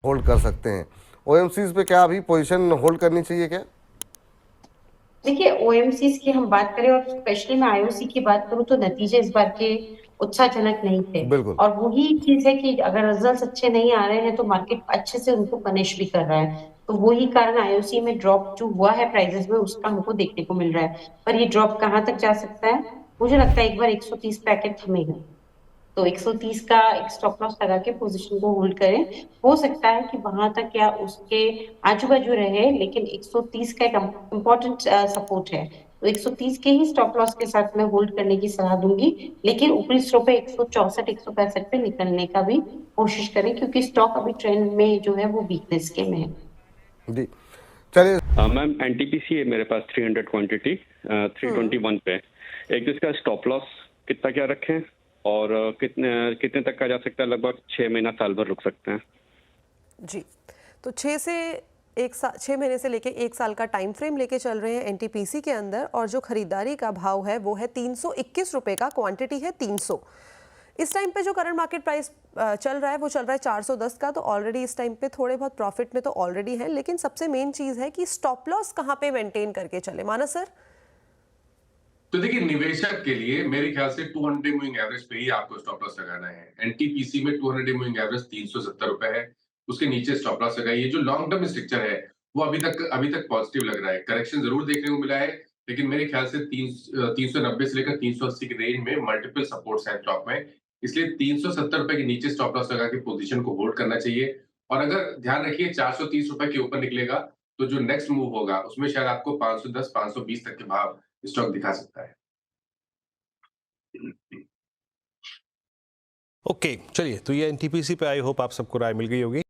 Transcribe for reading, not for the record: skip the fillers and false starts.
Hold कर सकते हैं। ओएमसीज पे क्या अभी पोजीशन होल्ड करनी चाहिए क्या? देखिए, ओएमसीज की हम बात करें और स्पेशली मैं आईओसी की बात करूं तो नतीजे इस बार के उत्साहजनक नहीं थे। बिल्कुल। और वही चीज है कि अगर रिजल्ट्स अच्छे नहीं आ रहे हैं तो मार्केट अच्छे से उनको पनिश भी कर रहा है। तो वही कारण आईओसी में ड्रॉप जो हुआ है प्राइसेस में उसका हमको देखने को मिल रहा है। पर ये ड्रॉप कहाँ तक जा सकता है? मुझे लगता है एक बार 130 पैकेट थमेगा तो 130 का एक स्टॉप लॉस लगा के पोजीशन को होल्ड करें। हो सकता है कि वहां तक या उसके आजू बाजू रहे, लेकिन 130 का एक इम्पोर्टेंट सपोर्ट है। तो 130 के ही स्टॉप लॉस के साथ मैं होल्ड करने की सलाह दूंगी। लेकिन ऊपरी स्टॉप पे 164 165 पे निकलने का भी कोशिश करें, क्योंकि स्टॉक अभी ट्रेंड में जो है वो वीकनेस के में है। जी चलिए। मैम एनटीपीसी है मेरे पास 300 क्वांटिटी, 321 पे। एक तो इसका स्टॉप लॉस कितना क्या रखें, और कितने कितने तक का जा सकता है? लगभग 6 महीना साल भर रुक सकते हैं। जी, तो 6 महीने से लेके 1 साल का टाइम फ्रेम लेके चल रहे हैं एनटीपीसी के अंदर, और जो खरीदारी का भाव है वो है 321 रुपए का, क्वांटिटी है 300। इस टाइम पे जो करंट मार्केट प्राइस चल रहा है वो चल रहा है 410 का, तो ऑलरेडी इस टाइम पे थोड़े बहुत प्रॉफिट में तो ऑलरेडी है। लेकिन सबसे मेन चीज है कि स्टॉप लॉस कहाँ पे मेंटेन करके चले, मानस सर? तो देखिए, निवेशक के लिए मेरे ख्याल से 200 मूविंग एवरेज पे ही आपको स्टॉप लॉस लगाना है। एनटीपीसी में 200 मूविंग एवरेज 370 रुपए है, उसके नीचे स्टॉप लॉस लगाइए। जो लॉन्ग टर्म स्ट्रक्चर है वो अभी तक पॉजिटिव लग रहा है। करेक्शन जरूर देखने को मिला है, लेकिन मेरे ख्याल से 390 से लेकर 380 के रेंज में मल्टीपल सपोर्ट्स हैं स्टॉक में। इसलिए 370 रुपए के नीचे स्टॉप लॉस लगा के पोजीशन को होल्ड करना चाहिए। और अगर ध्यान रखिए 430 रुपए के ऊपर निकलेगा तो जो नेक्स्ट मूव होगा उसमें शायद आपको 510 520 तक के भाव स्टॉक दिखा सकता है। ओके, चलिए, तो ये एनटीपीसी पे आई होप आप सबको राय मिल गई होगी।